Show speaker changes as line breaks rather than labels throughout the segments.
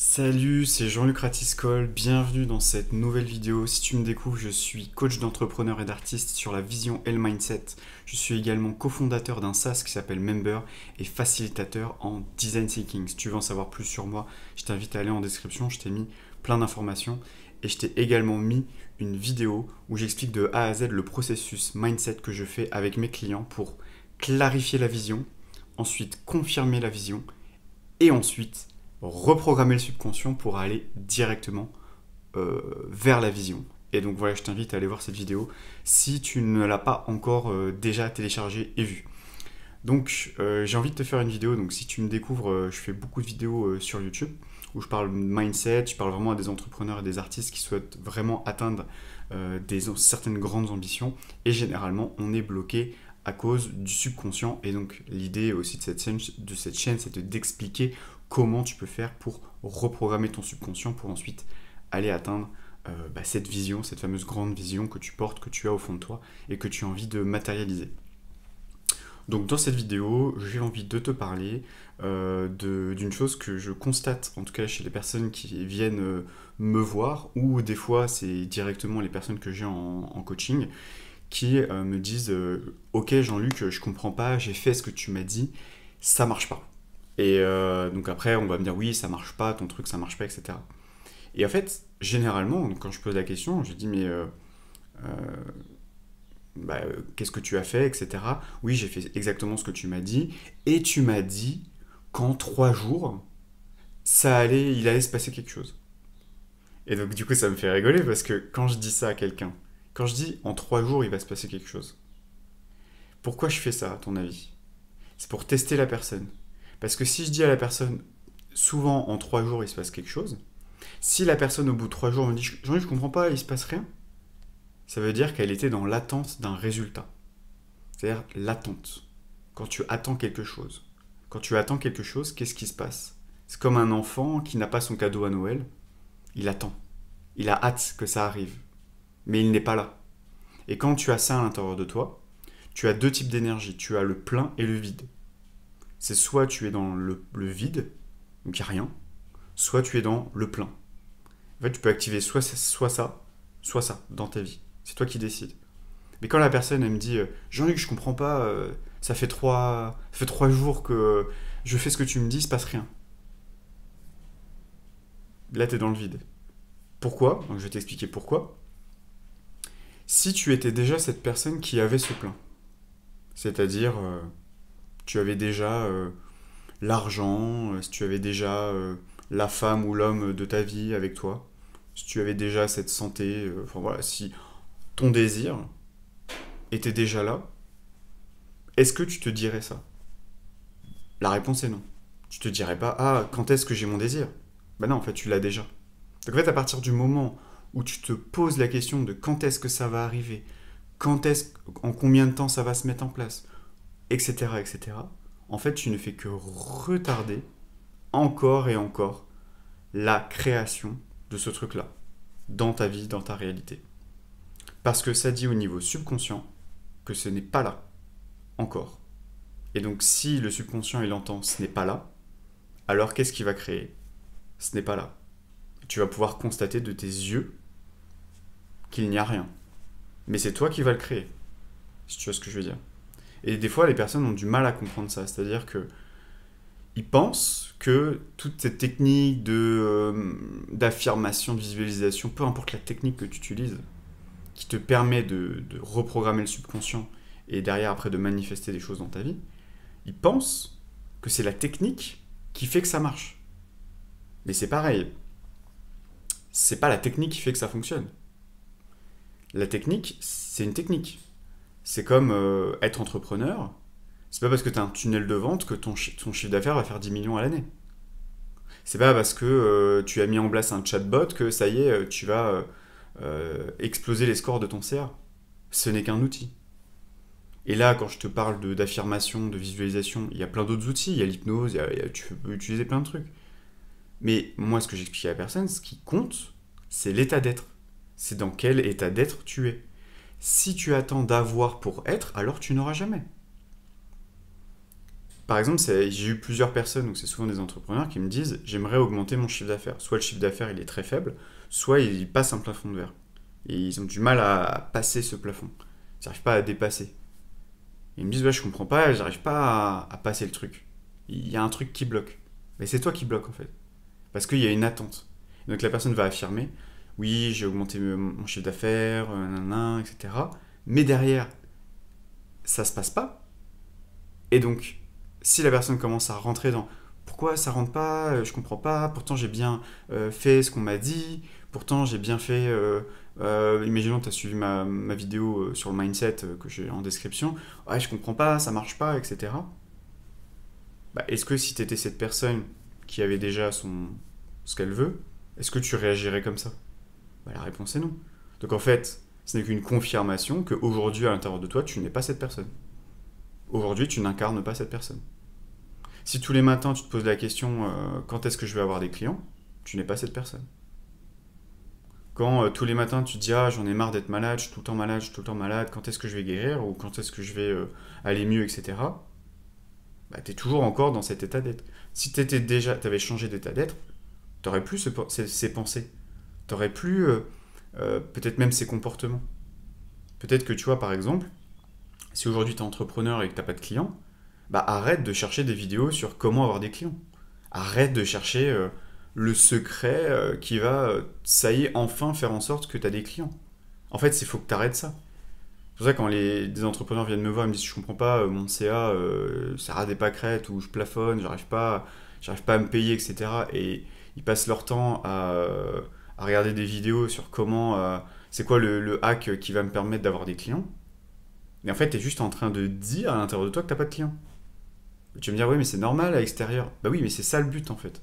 Salut, c'est Jean-Luc Ratiscol, bienvenue dans cette nouvelle vidéo. Si tu me découvres, je suis coach d'entrepreneurs et d'artistes sur la vision et le mindset. Je suis également cofondateur d'un SaaS qui s'appelle Member et facilitateur en design thinking. Si tu veux en savoir plus sur moi, je t'invite à aller en description, je t'ai mis plein d'informations et je t'ai également mis une vidéo où j'explique de A à Z le processus mindset que je fais avec mes clients pour clarifier la vision, ensuite confirmer la vision et ensuite reprogrammer le subconscient pour aller directement vers la vision. Et donc voilà, je t'invite à aller voir cette vidéo si tu ne l'as pas encore déjà téléchargée et vue. Donc j'ai envie de te faire une vidéo, donc si tu me découvres, je fais beaucoup de vidéos sur YouTube où je parle mindset, je parle vraiment à des entrepreneurs et des artistes qui souhaitent vraiment atteindre certaines grandes ambitions et généralement on est bloqué à cause du subconscient et donc l'idée aussi de cette chaîne c'est d'expliquer comment tu peux faire pour reprogrammer ton subconscient pour ensuite aller atteindre cette vision, cette fameuse grande vision que tu portes, que tu as au fond de toi et que tu as envie de matérialiser. Donc dans cette vidéo, j'ai envie de te parler d'une chose que je constate, en tout cas chez les personnes qui viennent me voir, ou des fois c'est directement les personnes que j'ai en coaching, qui me disent Ok Jean-Luc, je comprends pas, j'ai fait ce que tu m'as dit, ça marche pas. Et donc après, on va me dire oui, ça marche pas, ton truc, ça marche pas, etc. Et en fait, généralement, quand je pose la question, je dis mais qu'est-ce que tu as fait, etc. Oui, j'ai fait exactement ce que tu m'as dit. Et tu m'as dit qu'en 3 jours, il allait se passer quelque chose. Et donc du coup, ça me fait rigoler parce que quand je dis ça à quelqu'un, quand je dis en 3 jours, il va se passer quelque chose, pourquoi je fais ça, à ton avis? C'est pour tester la personne. Parce que si je dis à la personne, souvent en 3 jours, il se passe quelque chose, si la personne au bout de 3 jours me dit, Jean-Luc, je comprends pas, il se passe rien, ça veut dire qu'elle était dans l'attente d'un résultat. C'est-à-dire l'attente. Quand tu attends quelque chose. Quand tu attends quelque chose, qu'est-ce qui se passe? C'est comme un enfant qui n'a pas son cadeau à Noël. Il attend. Il a hâte que ça arrive. Mais il n'est pas là. Et quand tu as ça à l'intérieur de toi, tu as deux types d'énergie. Tu as le plein et le vide. C'est soit tu es dans le vide, donc il n'y a rien, soit tu es dans le plein. En fait, tu peux activer soit ça dans ta vie. C'est toi qui décides. Mais quand la personne elle me dit Jean-Luc, je comprends pas, ça fait 3 jours que je fais ce que tu me dis, il se passe rien. Là, tu es dans le vide. Pourquoi? Donc, je vais t'expliquer pourquoi. Si tu étais déjà cette personne qui avait ce plein, c'est-à-dire tu avais déjà l'argent, si tu avais déjà la femme ou l'homme de ta vie avec toi, si tu avais déjà cette santé, enfin voilà, si ton désir était déjà là, est-ce que tu te dirais ça? La réponse est non. Tu te dirais pas, ah, quand est-ce que j'ai mon désir? Ben non, en fait, tu l'as déjà. Donc en fait, à partir du moment où tu te poses la question de quand est-ce que ça va arriver, en combien de temps ça va se mettre en place, etc., etc., en fait, tu ne fais que retarder encore et encore la création de ce truc-là, dans ta vie, dans ta réalité. Parce que ça dit au niveau subconscient que ce n'est pas là, encore. Et donc si le subconscient il entend ce n'est pas là, alors qu'est-ce qu'il va créer? Ce n'est pas là. Tu vas pouvoir constater de tes yeux qu'il n'y a rien. Mais c'est toi qui vas le créer, si tu vois ce que je veux dire. Et des fois, les personnes ont du mal à comprendre ça. C'est-à-dire que ils pensent que toute cette technique d'affirmation, de visualisation, peu importe la technique que tu utilises, qui te permet de reprogrammer le subconscient et derrière après de manifester des choses dans ta vie, ils pensent que c'est la technique qui fait que ça marche. Mais c'est pareil, c'est pas la technique qui fait que ça fonctionne. La technique, c'est une technique. C'est comme être entrepreneur. C'est pas parce que tu as un tunnel de vente que ton chiffre d'affaires va faire 10 millions à l'année. C'est pas parce que tu as mis en place un chatbot que ça y est, tu vas exploser les scores de ton CA. Ce n'est qu'un outil. Et là, quand je te parle d'affirmation, de visualisation, il y a plein d'autres outils. Il y a l'hypnose, tu peux utiliser plein de trucs. Mais moi, ce que j'explique à la personne, ce qui compte, c'est l'état d'être. C'est dans quel état d'être tu es. Si tu attends d'avoir pour être, alors tu n'auras jamais. Par exemple, j'ai eu plusieurs personnes, donc c'est souvent des entrepreneurs qui me disent j'aimerais augmenter mon chiffre d'affaires. Soit le chiffre d'affaires il est très faible, soit il passe un plafond de verre. Et ils ont du mal à passer ce plafond. Ils n'arrivent pas à dépasser. Et ils me disent ouais, je comprends pas, j'arrive pas à passer le truc. Il y a un truc qui bloque. Mais c'est toi qui bloque en fait. Parce qu'il y a une attente. Et donc la personne va affirmer oui, j'ai augmenté mon chiffre d'affaires, nanana, etc. Mais derrière, ça se passe pas. Et donc, si la personne commence à rentrer dans pourquoi ça rentre pas, je comprends pas, pourtant j'ai bien fait ce qu'on m'a dit, pourtant j'ai bien fait. Imaginons que tu as suivi ma vidéo sur le mindset que j'ai en description, ouais, je comprends pas, ça marche pas, etc. Bah, est-ce que si tu étais cette personne qui avait déjà ce qu'elle veut, est-ce que tu réagirais comme ça? Bah, la réponse est non. Donc en fait, ce n'est qu'une confirmation qu'aujourd'hui, à l'intérieur de toi, tu n'es pas cette personne. Aujourd'hui, tu n'incarnes pas cette personne. Si tous les matins, tu te poses la question quand est-ce que je vais avoir des clients, tu n'es pas cette personne. Quand tous les matins, tu te dis ah, j'en ai marre d'être malade, je suis tout le temps malade, je suis tout le temps malade, quand est-ce que je vais guérir ou quand est-ce que je vais aller mieux, etc. Bah, tu es toujours encore dans cet état d'être. Si tu avais changé d'état d'être, tu n'aurais plus ces pensées. Tu n'aurais plus peut-être même ces comportements. Peut-être que tu vois, par exemple, si aujourd'hui tu es entrepreneur et que tu n'as pas de clients, bah arrête de chercher des vidéos sur comment avoir des clients. Arrête de chercher le secret qui va, ça y est, enfin faire en sorte que tu as des clients. En fait, il faut que tu arrêtes ça. C'est pour ça que quand des entrepreneurs viennent me voir et me disent je comprends pas, mon CA, ça rate des pâquerettes ou je plafonne, j'arrive pas à me payer, etc. Et ils passent leur temps à regarder des vidéos sur comment, c'est quoi le hack qui va me permettre d'avoir des clients. Et en fait, tu es juste en train de dire à l'intérieur de toi que tu n'as pas de clients. Et tu vas me dire, oui, mais c'est normal à l'extérieur. Bah oui, mais c'est ça le but en fait.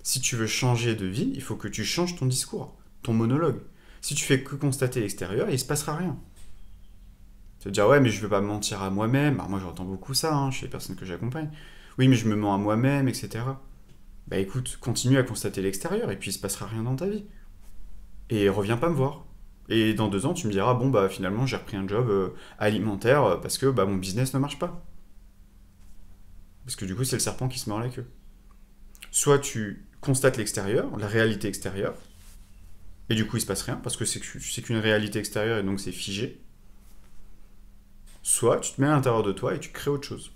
Si tu veux changer de vie, il faut que tu changes ton discours, ton monologue. Si tu fais que constater l'extérieur, il ne se passera rien. Tu vas te dire, ouais, mais je ne veux pas me mentir à moi-même. Alors moi, j'entends beaucoup ça chez les personnes que j'accompagne. Oui, mais je me mens à moi-même, etc. Bah écoute, continue à constater l'extérieur et puis il ne se passera rien dans ta vie. Et reviens pas me voir. Et dans 2 ans, tu me diras, bon, bah finalement, j'ai repris un job alimentaire parce que bah, mon business ne marche pas. Parce que du coup, c'est le serpent qui se mord la queue. Soit tu constates l'extérieur, la réalité extérieure, et du coup, il se passe rien parce que c'est qu'une réalité extérieure et donc c'est figé. Soit tu te mets à l'intérieur de toi et tu crées autre chose.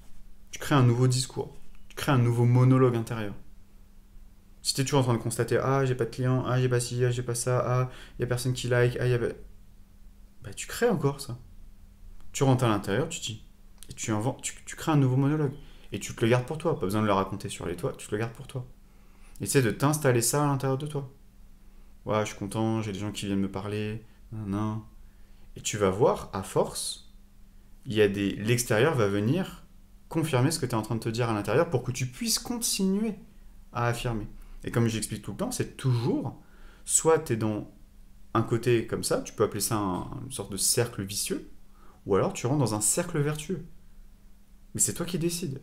Tu crées un nouveau discours. Tu crées un nouveau monologue intérieur. Si tu es toujours en train de constater, ah, j'ai pas de clients, ah, j'ai pas ci, ah, j'ai pas ça, ah, y a personne qui like, ah, y a. Bah, tu crées encore ça. Tu rentres à l'intérieur, tu dis. Et tu inventes, tu crées un nouveau monologue. Et tu te le gardes pour toi. Pas besoin de le raconter sur les toits, tu te le gardes pour toi. Essaie de t'installer ça à l'intérieur de toi. Ouais, je suis content, j'ai des gens qui viennent me parler, nan. Et tu vas voir, à force, l'extérieur va venir confirmer ce que tu es en train de te dire à l'intérieur pour que tu puisses continuer à affirmer. Et comme j'explique tout le temps, c'est toujours, soit tu es dans un côté comme ça, tu peux appeler ça une sorte de cercle vicieux, ou alors tu rentres dans un cercle vertueux. Mais c'est toi qui décides.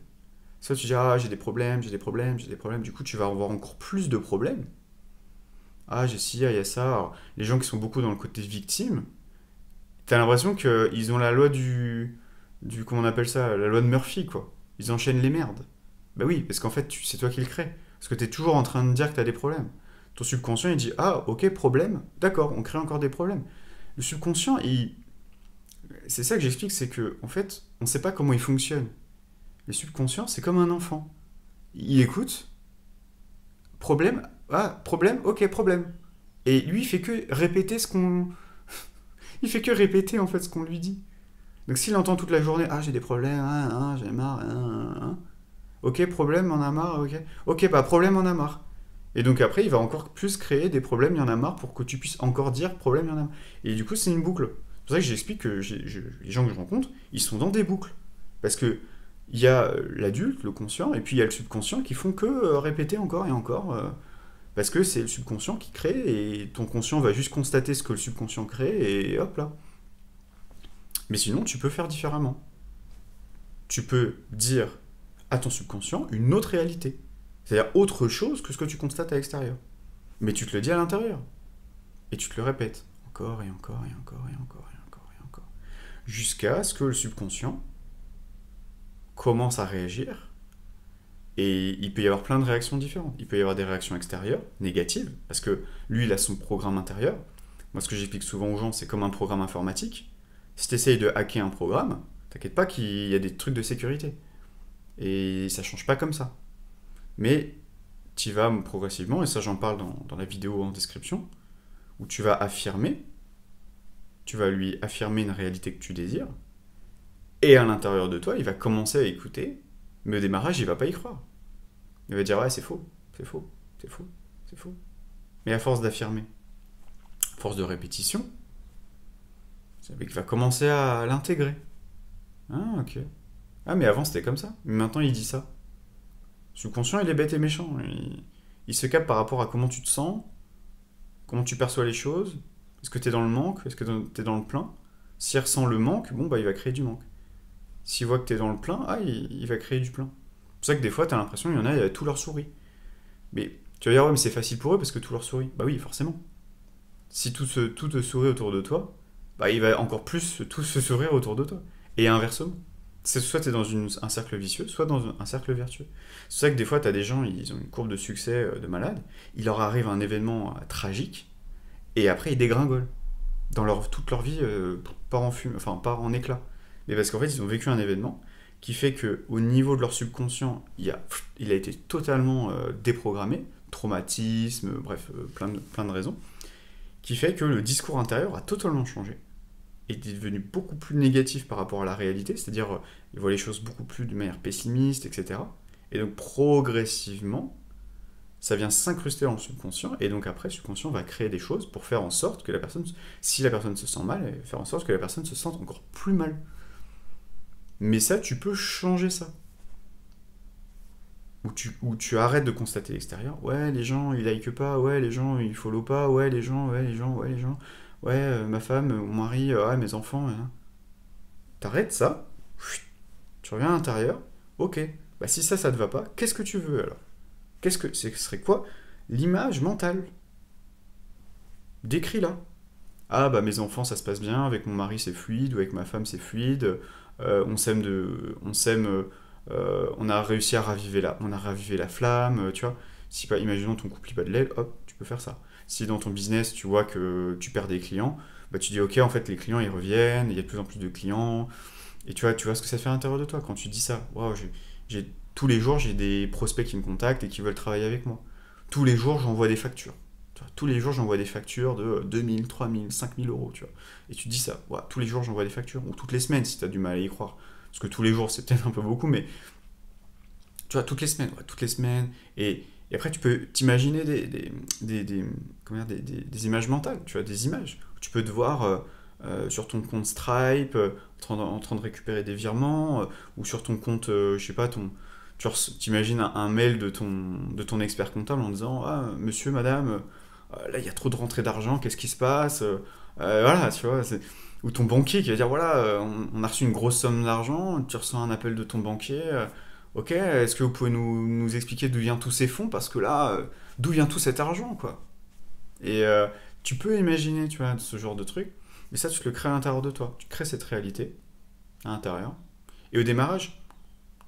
Soit tu dis, ah, j'ai des problèmes, j'ai des problèmes, j'ai des problèmes, du coup tu vas avoir encore plus de problèmes. Ah, j'ai ci, ah, il y a ça. Alors, les gens qui sont beaucoup dans le côté victime, t'as l'impression qu'ils ont la loi comment on appelle ça, la loi de Murphy, quoi. Ils enchaînent les merdes. Bah oui, parce qu'en fait, c'est toi qui le crée. Parce que t'es toujours en train de dire que t'as des problèmes. Ton subconscient, il dit, ah, ok, problème, d'accord, on crée encore des problèmes. Le subconscient, c'est ça que j'explique, c'est que, en fait, on sait pas comment il fonctionne. Le subconscient, c'est comme un enfant. Il écoute, problème, ah, problème, ok, problème. Et lui, il fait que répéter ce qu'on. Il fait que répéter en fait ce qu'on lui dit. Donc s'il entend toute la journée, ah j'ai des problèmes, j'ai marre, ok, problème, on a marre, ok. Ok, pas problème, on a marre. Et donc après, il va encore plus créer des problèmes, il y en a marre, pour que tu puisses encore dire problème, il y en a marre. Et du coup, c'est une boucle. C'est pour ça que j'explique que les gens que je rencontre, ils sont dans des boucles. Parce que il y a l'adulte, le conscient, et puis il y a le subconscient qui font que répéter encore et encore. Parce que c'est le subconscient qui crée, et ton conscient va juste constater ce que le subconscient crée, et hop là. Mais sinon, tu peux faire différemment. Tu peux dire à ton subconscient une autre réalité. C'est-à-dire autre chose que ce que tu constates à l'extérieur. Mais tu te le dis à l'intérieur. Et tu te le répètes. Encore et encore et encore et encore et encore et encore. Jusqu'à ce que le subconscient commence à réagir Et il peut y avoir plein de réactions différentes. Il peut y avoir des réactions extérieures, négatives, parce que lui, il a son programme intérieur. Moi, ce que j'explique souvent aux gens, c'est comme un programme informatique. Si tu essayes de hacker un programme, t'inquiète pas qu'il y a des trucs de sécurité. Et ça change pas comme ça. Mais tu vas progressivement, et ça j'en parle dans la vidéo en description, où tu vas lui affirmer une réalité que tu désires, et à l'intérieur de toi, il va commencer à écouter, mais au démarrage, il va pas y croire. Il va dire, ouais, c'est faux, c'est faux, c'est faux, c'est faux. Mais à force d'affirmer, à force de répétition, il va commencer à l'intégrer. Ah, ok. Ah, mais avant, c'était comme ça. Mais maintenant, il dit ça. Le subconscient, il est bête et méchant. Il se capte par rapport à comment tu te sens, comment tu perçois les choses. Est-ce que tu es dans le manque? Est-ce que tu es dans le plein? S'il ressent le manque, bon, bah, il va créer du manque. S'il voit que tu es dans le plein, ah, il va créer du plein. C'est pour ça que des fois, tu as l'impression qu'il y en a tout leur sourit. Mais tu vas dire, ouais, mais c'est facile pour eux parce que tout leur sourit. Bah oui, forcément. Si tout te sourit autour de toi, bah il va encore plus tout se sourire autour de toi. Et inversement. Soit tu es dans un cercle vicieux, soit dans un cercle vertueux. C'est ça que des fois, tu as des gens, ils ont une courbe de succès de malade, il leur arrive un événement tragique, et après, ils dégringolent. Toute leur vie, part en éclat. Mais parce qu'en fait, ils ont vécu un événement qui fait qu'au niveau de leur subconscient, il a été totalement déprogrammé, traumatisme, bref, plein de raisons, qui fait que le discours intérieur a totalement changé. Est devenu beaucoup plus négatif par rapport à la réalité, c'est-à-dire il voit les choses beaucoup plus de manière pessimiste, etc. Et donc progressivement, ça vient s'incruster dans le subconscient, et donc après, le subconscient va créer des choses pour faire en sorte que la personne, si la personne se sent mal, faire en sorte que la personne se sente encore plus mal. Mais ça, tu peux changer ça. Ou tu arrêtes de constater l'extérieur. Ouais, les gens, ils like pas. Ouais, les gens, ils follow pas. Ouais, les gens, ouais, les gens, ouais, les gens. Ouais, ma femme, mon mari, mes enfants. T'arrêtes ça. Tu reviens à l'intérieur. Ok. Bah si ça te va pas, qu'est-ce que tu veux alors? Ce serait quoi l'image mentale? Décris-la. Ah bah mes enfants, ça se passe bien. Avec mon mari, c'est fluide. Ou avec ma femme, c'est fluide. On a réussi à on a ravivé la flamme, tu vois. Si pas, imaginons ton couple il bat de l'aile, hop, tu peux faire ça. Si dans ton business tu vois que tu perds des clients, bah tu dis ok, en fait les clients ils reviennent, il y a de plus en plus de clients, et tu vois ce que ça fait à l'intérieur de toi quand tu dis ça. Waouh, tous les jours j'ai des prospects qui me contactent et qui veulent travailler avec moi. Tous les jours j'envoie des factures. Tu vois, tous les jours j'envoie des factures de 2000, 3000, 5000 euros, tu vois. Et tu dis ça, ouais, tous les jours j'envoie des factures, ou toutes les semaines si tu as du mal à y croire. Parce que tous les jours c'est peut-être un peu beaucoup, mais tu vois, toutes les semaines, ouais, toutes les semaines. Et après tu peux t'imaginer des images mentales, tu vois, des images. Tu peux te voir sur ton compte Stripe, en train de récupérer des virements, ou sur ton compte, je sais pas, t'imagines un mail de ton expert comptable en disant ah, monsieur, madame, là il y a trop de rentrées d'argent, qu'est-ce qui se passe? Voilà, tu vois. Ou ton banquier qui va dire voilà, on a reçu une grosse somme d'argent, tu reçois un appel de ton banquier, ok, est-ce que vous pouvez nous expliquer d'où viennent tous ces fonds? Parce que là, d'où vient tout cet argent, quoi? Et tu peux imaginer, tu vois, ce genre de truc, mais ça, tu te le crées à l'intérieur de toi. Tu crées cette réalité à l'intérieur. Et au démarrage,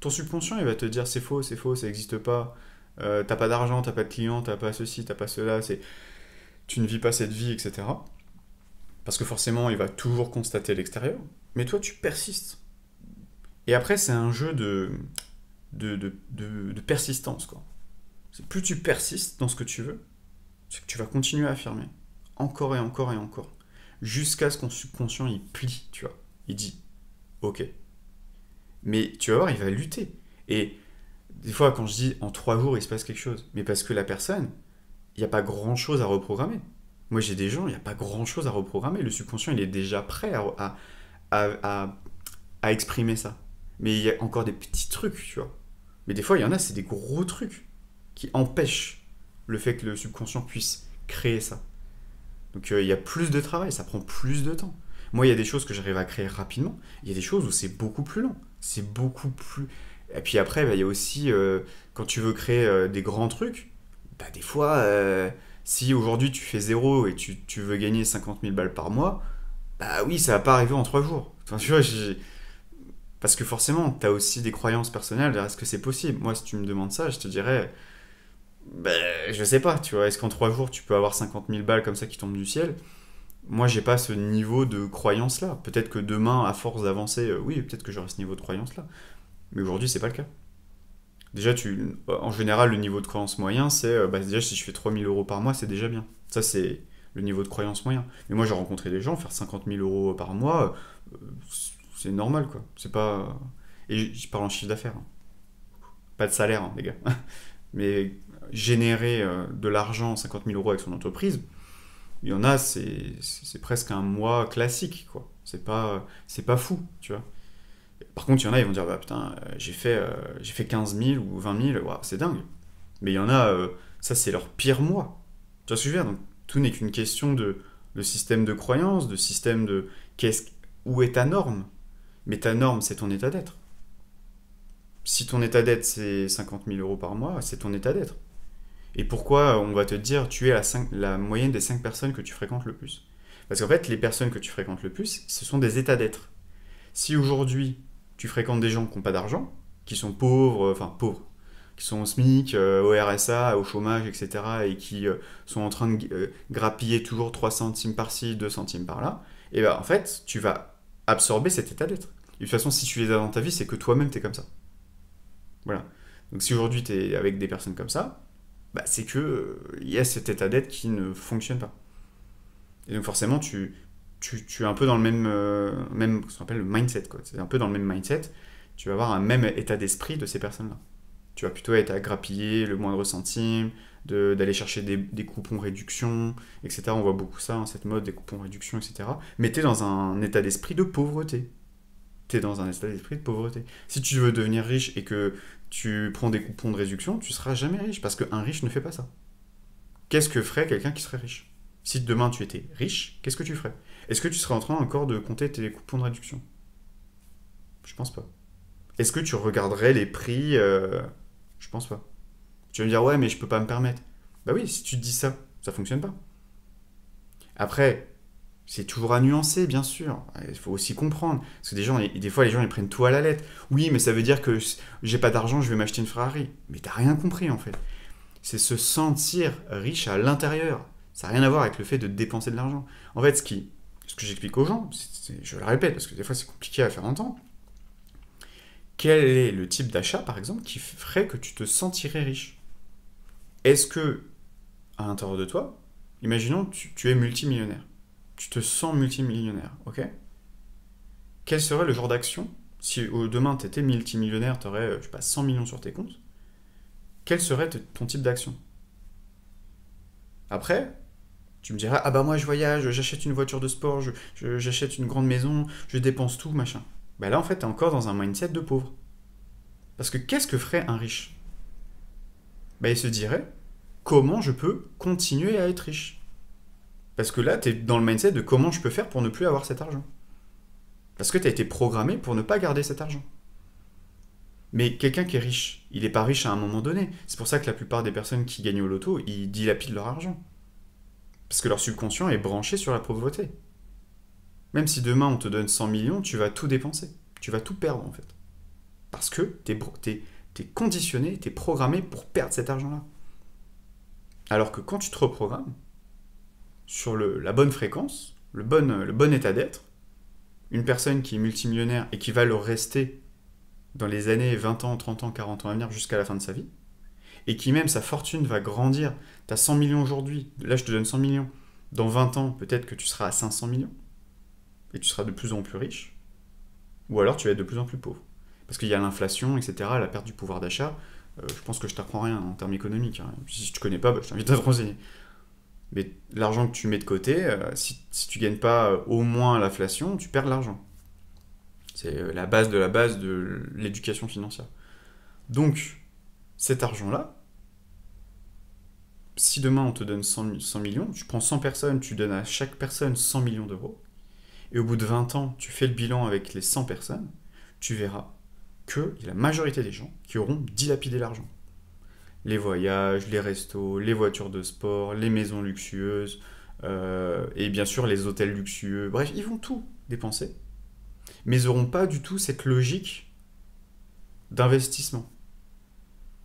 ton subconscient, il va te dire c'est faux, ça n'existe pas, t'as pas d'argent, t'as pas de clients, t'as pas ceci, t'as pas cela, tu ne vis pas cette vie, etc. Parce que forcément, il va toujours constater l'extérieur, mais toi, tu persistes. Et après, c'est un jeu de persistance, quoi. Plus tu persistes dans ce que tu veux, c'est que tu vas continuer à affirmer. Encore et encore et encore. Jusqu'à ce qu'on subconscient, il plie, tu vois. Il dit, ok. Mais tu vas voir, il va lutter. Et des fois, quand je dis en 3 jours, il se passe quelque chose, mais parce que la personne, il n'y a pas grand-chose à reprogrammer. Moi, j'ai des gens, il n'y a pas grand-chose à reprogrammer. Le subconscient, il est déjà prêt à exprimer ça. Mais il y a encore des petits trucs, tu vois. Mais des fois, il y en a, c'est des gros trucs qui empêchent le fait que le subconscient puisse créer ça. Donc il y a plus de travail, ça prend plus de temps. Moi, il y a des choses que j'arrive à créer rapidement. Il y a des choses où c'est beaucoup plus lent. C'est beaucoup plus... Et puis après, bah, il y a aussi, quand tu veux créer des grands trucs, bah, des fois, si aujourd'hui tu fais zéro et tu veux gagner 50 000 balles par mois, bah oui, ça va pas arriver en 3 jours. Enfin, tu vois, Parce que forcément, tu as aussi des croyances personnelles, est-ce que c'est possible? Moi, si tu me demandes ça, je te dirais, ben, je sais pas, tu vois, est-ce qu'en 3 jours, tu peux avoir 50 000 balles comme ça qui tombent du ciel? Moi, j'ai pas ce niveau de croyance-là. Peut-être que demain, à force d'avancer, oui, peut-être que j'aurai ce niveau de croyance-là. Mais aujourd'hui, c'est pas le cas. Déjà, en général, le niveau de croyance moyen, c'est bah, déjà si je fais 3 000 € par mois, c'est déjà bien. Ça, c'est le niveau de croyance moyen. Mais moi, j'ai rencontré des gens, faire 50 000 € par mois, c'est normal, quoi. C'est pas. Et je parle en chiffre d'affaires, hein. Pas de salaire, hein, les gars. Mais générer de l'argent, 50 000 € avec son entreprise, il y en a, c'est presque un mois classique, quoi. C'est pas fou, tu vois. Par contre, il y en a, ils vont dire, bah putain, j'ai fait 15 000 ou 20 000, waouh, c'est dingue. Mais il y en a, ça c'est leur pire mois. Tu vois ce que je veux dire? Donc tout n'est qu'une question de système de croyance, de système de qu'est-ce, où est ta norme? Mais ta norme, c'est ton état d'être. Si ton état d'être c'est 50 000 € par mois, c'est ton état d'être. Et pourquoi on va te dire tu es la moyenne des 5 personnes que tu fréquentes le plus? Parce qu'en fait, les personnes que tu fréquentes le plus, ce sont des états d'être. Si aujourd'hui tu fréquentes des gens qui n'ont pas d'argent, qui sont pauvres, enfin pauvres, qui sont au SMIC, au RSA, au chômage, etc., et qui sont en train de grappiller toujours 3 centimes par-ci, 2 centimes par-là, et ben en fait, tu vas absorber cet état d'être. Et de toute façon, si tu les as dans ta vie, c'est que toi-même, tu es comme ça. Voilà. Donc si aujourd'hui, tu es avec des personnes comme ça, bah, c'est que il y a cet état d'être qui ne fonctionne pas. Et donc forcément, tu es un peu dans le même ce qu'on appelle le mindset, quoi. C'est un peu dans le même mindset. Tu vas avoir un même état d'esprit de ces personnes-là. Tu vas plutôt être à grappiller le moindre centime, d'aller chercher des coupons réduction, etc. On voit beaucoup ça, hein, cette mode des coupons réduction, etc. Mais tu es dans un état d'esprit de pauvreté. Tu es dans un état d'esprit de pauvreté. Si tu veux devenir riche et que tu prends des coupons de réduction, tu seras jamais riche, parce qu'un riche ne fait pas ça. Qu'est-ce que ferait quelqu'un qui serait riche? Si demain tu étais riche, qu'est-ce que tu ferais? Est-ce que tu serais en train encore de compter tes coupons de réduction? Je pense pas. Est-ce que tu regarderais les prix? Je pense pas. Tu vas me dire, ouais, mais je peux pas me permettre. Bah oui, si tu te dis ça, ça fonctionne pas. Après, c'est toujours à nuancer, bien sûr. Il faut aussi comprendre. Parce que des fois, les gens, ils prennent tout à la lettre. Oui, mais ça veut dire que j'ai pas d'argent, je vais m'acheter une Ferrari. Mais t'as rien compris, en fait. C'est se sentir riche à l'intérieur. Ça n'a rien à voir avec le fait de dépenser de l'argent. En fait, ce que j'explique aux gens, je le répète parce que des fois c'est compliqué à faire entendre, quel est le type d'achat, par exemple, qui ferait que tu te sentirais riche? Est-ce que, à l'intérieur de toi, imaginons tu es multimillionnaire, tu te sens multimillionnaire, ok? Quel serait le genre d'action si demain tu étais multimillionnaire, tu aurais, je sais pas, 100 millions sur tes comptes, quel serait ton type d'action? Après, tu me diras, ah bah moi je voyage, j'achète une voiture de sport, j'achète une grande maison, je dépense tout, machin. Bah là en fait t'es encore dans un mindset de pauvre. Parce que qu'est-ce que ferait un riche? Bah il se dirait, comment je peux continuer à être riche? Parce que là t'es dans le mindset de comment je peux faire pour ne plus avoir cet argent. Parce que t'as été programmé pour ne pas garder cet argent. Mais quelqu'un qui est riche, il n'est pas riche à un moment donné. C'est pour ça que la plupart des personnes qui gagnent au loto, ils dilapident leur argent. Parce que leur subconscient est branché sur la pauvreté. Même si demain on te donne 100 millions, tu vas tout dépenser. Tu vas tout perdre en fait. Parce que t'es conditionné, t'es programmé pour perdre cet argent-là. Alors que quand tu te reprogrammes sur la bonne fréquence, le bon état d'être, une personne qui est multimillionnaire et qui va le rester dans les années 20 ans, 30 ans, 40 ans à venir jusqu'à la fin de sa vie, et qui même sa fortune va grandir. Tu as 100 millions aujourd'hui, là je te donne 100 millions. Dans 20 ans, peut-être que tu seras à 500 millions, et tu seras de plus en plus riche, ou alors tu vas être de plus en plus pauvre. Parce qu'il y a l'inflation, etc., la perte du pouvoir d'achat. Je pense que je t'apprends rien en termes économiques, hein. Si tu connais pas, bah, je t'invite à te renseigner. Mais l'argent que tu mets de côté, si tu gagnes pas au moins l'inflation, tu perds de l'argent. C'est la base de l'éducation financière. Donc, cet argent-là, si demain on te donne 100 millions, tu prends 100 personnes, tu donnes à chaque personne 100 millions d'euros, et au bout de 20 ans, tu fais le bilan avec les 100 personnes, tu verras que la majorité des gens qui auront dilapidé l'argent. Les voyages, les restos, les voitures de sport, les maisons luxueuses, et bien sûr les hôtels luxueux, bref, ils vont tout dépenser. mais ils n'auront pas du tout cette logique d'investissement.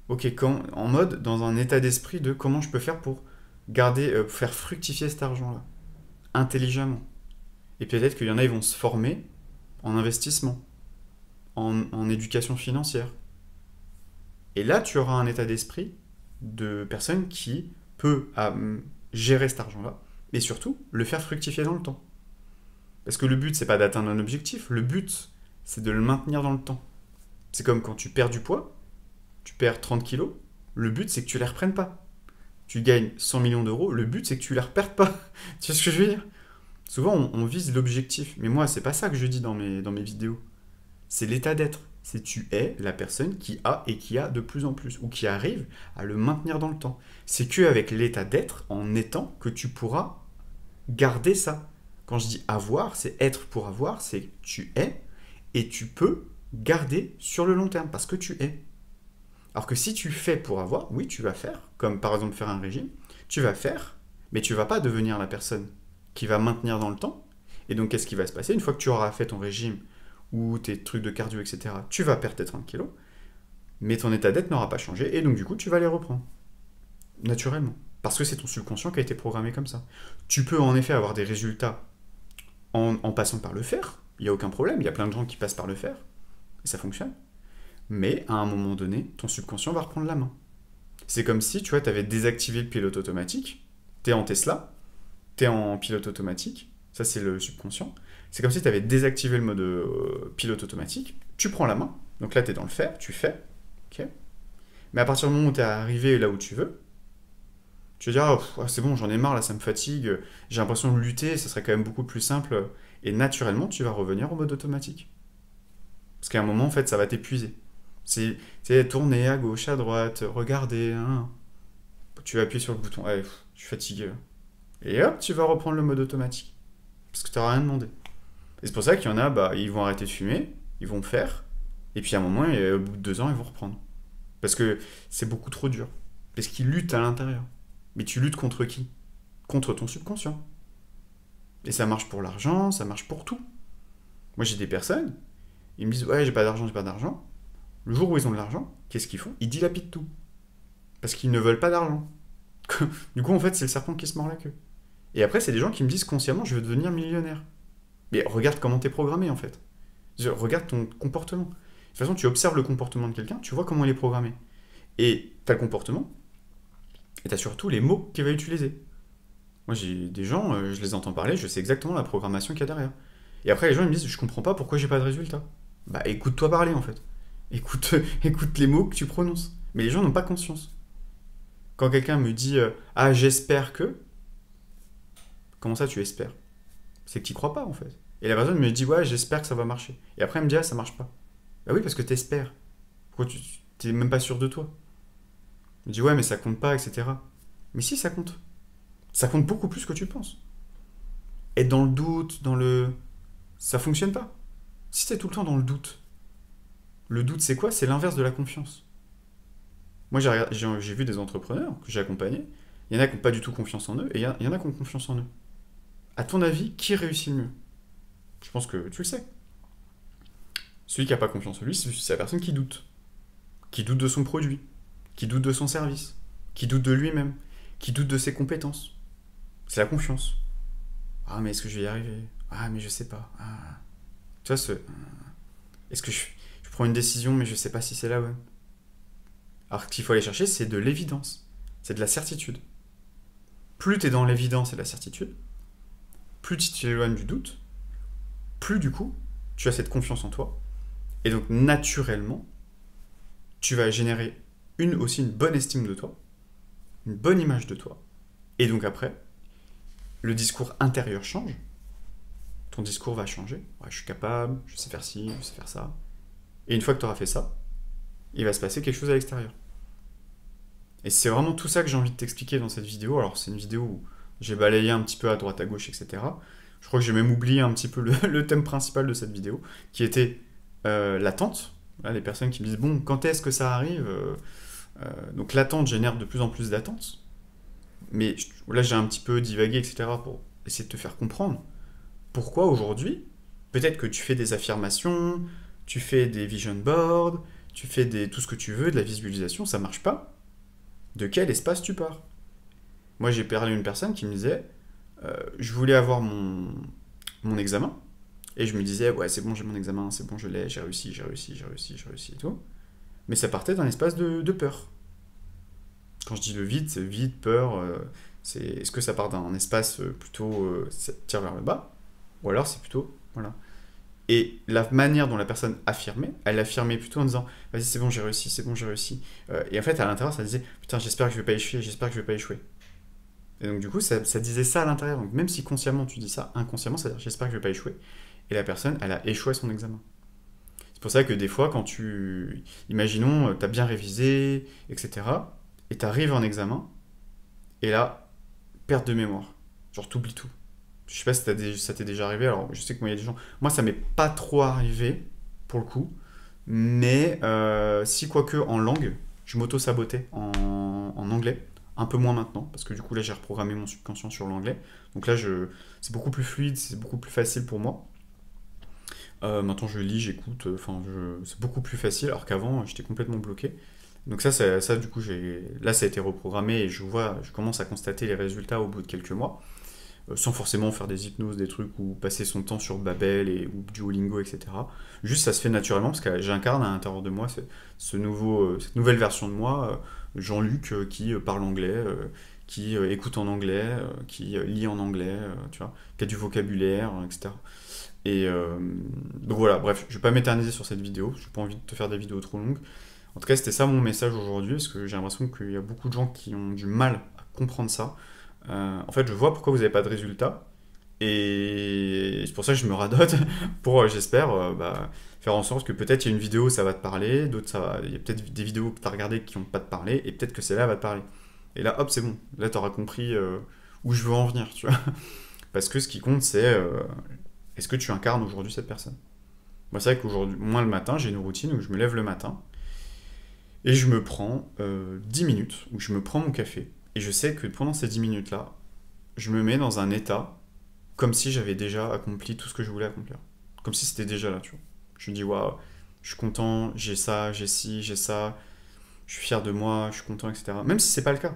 Ok, en mode, dans un état d'esprit de comment je peux faire pour faire fructifier cet argent-là, intelligemment. Et peut-être qu'il y en a, ils vont se former en investissement, en éducation financière. Et là, tu auras un état d'esprit de personne qui peut gérer cet argent-là, mais surtout le faire fructifier dans le temps. Parce que le but, c'est pas d'atteindre un objectif, le but, c'est de le maintenir dans le temps. C'est comme quand tu perds du poids, tu perds 30 kilos, le but, c'est que tu les reprennes pas. Tu gagnes 100 millions d'euros, le but, c'est que tu les reperdes pas. Tu vois ce que je veux dire? Souvent, on vise l'objectif, mais moi, c'est pas ça que je dis dans mes vidéos. C'est l'état d'être. C'est tu es la personne qui a et qui a de plus en plus, ou qui arrive à le maintenir dans le temps. C'est qu'avec l'état d'être, en étant, que tu pourras garder ça. Quand je dis avoir, c'est être pour avoir, c'est tu es, et tu peux garder sur le long terme, parce que tu es. Alors que si tu fais pour avoir, oui, tu vas faire, comme par exemple faire un régime, tu vas faire, mais tu vas pas devenir la personne qui va maintenir dans le temps. Et donc, qu'est-ce qui va se passer? Une fois que tu auras fait ton régime, ou tes trucs de cardio, etc., tu vas perdre tes 30 kilos, mais ton état d'être n'aura pas changé, et donc du coup, tu vas les reprendre. Naturellement. Parce que c'est ton subconscient qui a été programmé comme ça. Tu peux en effet avoir des résultats en passant par le faire, il n'y a aucun problème, il y a plein de gens qui passent par le faire, et ça fonctionne. Mais à un moment donné, ton subconscient va reprendre la main. C'est comme si, tu vois, tu avais désactivé le pilote automatique, tu es en Tesla, tu es en pilote automatique, ça c'est le subconscient. C'est comme si tu avais désactivé le mode pilote automatique, tu prends la main, donc là tu es dans le faire, tu fais, ok. Mais à partir du moment où tu es arrivé là où tu veux, tu vas dire, oh, c'est bon, j'en ai marre, là ça me fatigue, j'ai l'impression de lutter, ça serait quand même beaucoup plus simple, et naturellement tu vas revenir au mode automatique. Parce qu'à un moment, en fait, ça va t'épuiser. C'est tourner à gauche, à droite, regarder, hein. Tu vas appuyer sur le bouton, allez, je suis fatigué. Et hop, tu vas reprendre le mode automatique. Parce que tu n'auras rien demandé. Et c'est pour ça qu'il y en a, ils vont arrêter de fumer, ils vont faire, et puis à un moment, au bout de 2 ans, ils vont reprendre. Parce que c'est beaucoup trop dur. Parce qu'ils luttent à l'intérieur. Mais tu luttes contre qui? Contre ton subconscient. Et ça marche pour l'argent, ça marche pour tout. Moi, j'ai des personnes, ils me disent, ouais, j'ai pas d'argent, j'ai pas d'argent. Le jour où ils ont de l'argent, qu'est-ce qu'ils font? Ils dilapident tout. Parce qu'ils ne veulent pas d'argent. Du coup, en fait, c'est le serpent qui se mord la queue. Et après, c'est des gens qui me disent consciemment, je veux devenir millionnaire. Mais regarde comment t'es programmé, en fait. Regarde ton comportement. De toute façon, tu observes le comportement de quelqu'un, tu vois comment il est programmé. Et t'as le comportement, et t'as surtout les mots qu'il va utiliser. Moi, j'ai des gens, je les entends parler, je sais exactement la programmation qu'il y a derrière. Et après, les gens ils me disent, je comprends pas pourquoi j'ai pas de résultat. Bah, écoute-toi parler, en fait. Écoute les mots que tu prononces. Mais les gens n'ont pas conscience. Quand quelqu'un me dit ah, j'espère que. Comment ça, tu espères? C'est que tu crois pas, en fait. Et la personne me dit ouais, j'espère que ça va marcher. Et après, elle me dit ah, ça marche pas. Bah oui, parce que t'espères. Pourquoi tu t'es même pas sûr de toi? Elle me dit ouais, mais ça compte pas, etc. Mais si, ça compte. Ça compte beaucoup plus que tu penses. Être dans le doute, ça fonctionne pas. Si t'es tout le temps dans le doute, c'est quoi? C'est l'inverse de la confiance. Moi, j'ai vu des entrepreneurs que j'ai accompagnés. Il y en a qui n'ont pas du tout confiance en eux, et il y en a qui ont confiance en eux. À ton avis, qui réussit le mieux? Je pense que tu le sais. Celui qui n'a pas confiance en lui, c'est la personne qui doute. Qui doute de son produit, qui doute de son service, qui doute de lui-même, qui doute de ses compétences. C'est la confiance. Ah, mais est-ce que je vais y arriver? Ah, mais je sais pas. Ah. Tu vois, est-ce que je prends une décision, mais je sais pas si c'est la bonne? Alors, ce qu'il faut aller chercher, c'est de l'évidence. C'est de la certitude. Plus tu es dans l'évidence et la certitude, plus tu t'éloignes du doute, plus du coup, tu as cette confiance en toi. Et donc, naturellement, tu vas générer aussi une bonne estime de toi, une bonne image de toi. Et donc après, le discours intérieur change. Ton discours va changer. Ouais, je suis capable, je sais faire ci, je sais faire ça. Et une fois que tu auras fait ça, il va se passer quelque chose à l'extérieur. Et c'est vraiment tout ça que j'ai envie de t'expliquer dans cette vidéo. Alors, c'est une vidéo où j'ai balayé un petit peu à droite, à gauche, etc. Je crois que j'ai même oublié un petit peu le thème principal de cette vidéo, qui était l'attente. Là, les personnes qui me disent, bon, quand est-ce que ça arrive? Donc, l'attente génère de plus en plus d'attentes. Mais là, j'ai un petit peu divagué, etc. pour essayer de te faire comprendre pourquoi aujourd'hui, Peut-être que tu fais des affirmations, tu fais des vision boards, tu fais tout ce que tu veux, de la visualisation, ça marche pas. De quel espace tu pars? Moi, j'ai parlé à une personne qui me disait, je voulais avoir mon examen, et je me disais, ouais, c'est bon, j'ai mon examen, c'est bon, je l'ai, j'ai réussi, j'ai réussi, j'ai réussi, j'ai réussi et tout. Mais ça partait d'un espace de peur. Quand je dis le vide, c'est vide, peur, est-ce que ça part d'un espace plutôt ça tire vers le bas, ou alors c'est plutôt, voilà. Et la manière dont la personne affirmait, elle affirmait plutôt en disant, vas-y, c'est bon, j'ai réussi, c'est bon, j'ai réussi. Et en fait, à l'intérieur, ça disait, putain, j'espère que je vais pas échouer, j'espère que je vais pas échouer. Et donc, du coup, ça disait ça à l'intérieur. Donc, même si consciemment tu dis ça, inconsciemment, ça veut dire, j'espère que je vais pas échouer. Et la personne, elle a échoué à son examen. C'est pour ça que des fois, quand imaginons, tu as bien révisé, etc., et tu arrives en examen, et là, perte de mémoire. Genre, t'oublies tout. Je sais pas si ça t'est déjà arrivé, alors je sais que moi, il y a des gens... Moi, ça m'est pas trop arrivé, pour le coup, mais si, quoique, en langue, je m'auto-sabotais en anglais, un peu moins maintenant, parce que du coup, là, j'ai reprogrammé mon subconscient sur l'anglais. Donc là, c'est beaucoup plus fluide, c'est beaucoup plus facile pour moi. Maintenant, je lis, j'écoute, c'est beaucoup plus facile, alors qu'avant, j'étais complètement bloqué. Donc ça du coup, là, ça a été reprogrammé et je commence à constater les résultats au bout de quelques mois, sans forcément faire des hypnoses, des trucs ou passer son temps sur Babel ou Duolingo, etc. Juste, ça se fait naturellement parce que j'incarne à l'intérieur de moi cette nouvelle version de moi, Jean-Luc qui parle anglais, qui écoute en anglais, qui lit en anglais, tu vois, qui a du vocabulaire, etc. Et donc voilà, bref, je vais pas m'éterniser sur cette vidéo, j'ai pas envie de te faire des vidéos trop longues. En tout cas, c'était ça mon message aujourd'hui, parce que j'ai l'impression qu'il y a beaucoup de gens qui ont du mal à comprendre ça. En fait, je vois pourquoi vous n'avez pas de résultats, et c'est pour ça que je me radote pour, j'espère, faire en sorte que peut-être il y a une vidéo, ça va te parler, il y a peut-être des vidéos que tu as regardées qui n'ont pas te parler, et peut-être que celle-là va te parler. Et là, hop, c'est bon, là tu auras compris où je veux en venir, tu vois. Parce que ce qui compte, c'est est-ce que tu incarnes aujourd'hui cette personne? Moi, c'est vrai qu'aujourd'hui, moi le matin, j'ai une routine où je me lève le matin, et je me prends 10 minutes où je me prends mon café. Et je sais que pendant ces 10 minutes-là, je me mets dans un état comme si j'avais déjà accompli tout ce que je voulais accomplir. Comme si c'était déjà là, tu vois. Je me dis, waouh, je suis content, j'ai ça, j'ai ci, j'ai ça, je suis fier de moi, je suis content, etc. Même si c'est pas le cas.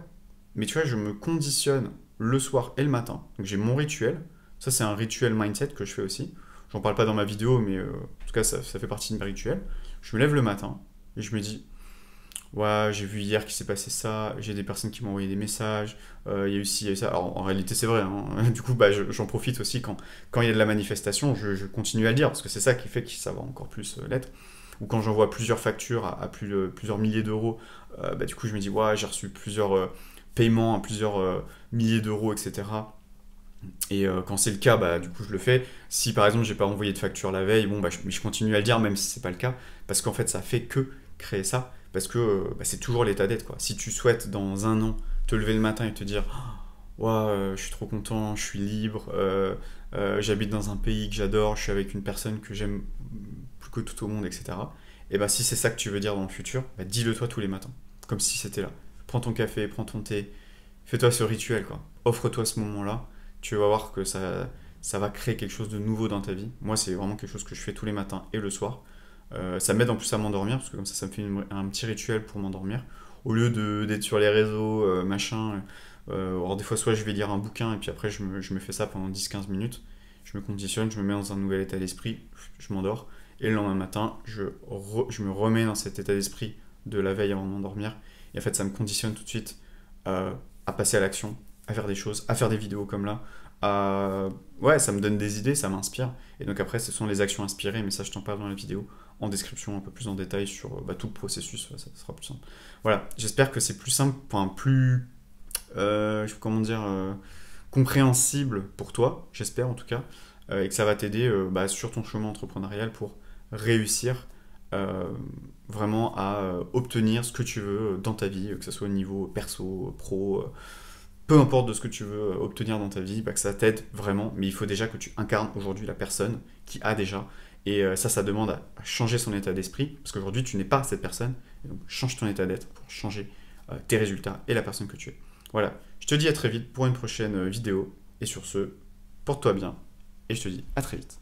Mais tu vois, je me conditionne le soir et le matin. Donc j'ai mon rituel. Ça, c'est un rituel mindset que je fais aussi. J'en parle pas dans ma vidéo, mais en tout cas, ça fait partie de mes rituels. Je me lève le matin et je me dis, ouais, j'ai vu hier qu'il s'est passé ça, j'ai des personnes qui m'ont envoyé des messages, il y a eu ci, il y a eu ça. Alors en réalité, c'est vrai, hein. Du coup, j'en profite aussi quand il y a de la manifestation, je continue à le dire, parce que c'est ça qui fait que ça va encore plus l'être. Ou quand j'envoie plusieurs factures à plusieurs milliers d'euros, du coup, je me dis, ouais, j'ai reçu plusieurs paiements à plusieurs milliers d'euros, etc. Et quand c'est le cas, du coup, je le fais. Si par exemple, j'ai pas envoyé de facture la veille, bon, je continue à le dire, même si c'est pas le cas, parce qu'en fait, ça fait que créer ça, parce que c'est toujours l'état d'être, quoi. Si tu souhaites dans un an te lever le matin et te dire, ouais, je suis trop content, je suis libre, j'habite dans un pays que j'adore, je suis avec une personne que j'aime plus que tout au monde, etc. Et si c'est ça que tu veux dire dans le futur, dis-le toi tous les matins, comme si c'était là. Prends ton café, prends ton thé, fais-toi ce rituel, quoi. Offre-toi ce moment-là, tu vas voir que ça va créer quelque chose de nouveau dans ta vie. Moi, c'est vraiment quelque chose que je fais tous les matins et le soir. Ça m'aide en plus à m'endormir, parce que comme ça me fait un petit rituel pour m'endormir. Au lieu d'être sur les réseaux, machin, alors des fois, soit je vais lire un bouquin, et puis après, je me fais ça pendant 10-15 minutes. Je me conditionne, je me mets dans un nouvel état d'esprit, je m'endors. Et le lendemain matin, je me remets dans cet état d'esprit de la veille avant de m'endormir. Et en fait, ça me conditionne tout de suite à passer à l'action, à faire des choses, à faire des vidéos comme là. Ouais, ça me donne des idées, ça m'inspire. Et donc après, ce sont les actions inspirées, mais ça, je t'en parle dans la vidéo, en description, un peu plus en détail sur tout le processus, ça sera plus simple. Voilà, j'espère que c'est plus simple, plus, comment dire, compréhensible pour toi, j'espère en tout cas, et que ça va t'aider sur ton chemin entrepreneurial pour réussir vraiment à obtenir ce que tu veux dans ta vie, que ce soit au niveau perso, pro, peu importe de ce que tu veux obtenir dans ta vie, que ça t'aide vraiment, mais il faut déjà que tu incarnes aujourd'hui la personne qui a déjà. Et ça demande à changer son état d'esprit, parce qu'aujourd'hui tu n'es pas cette personne, et donc change ton état d'être pour changer tes résultats et la personne que tu es. Voilà, je te dis à très vite pour une prochaine vidéo, et sur ce, porte-toi bien, et je te dis à très vite.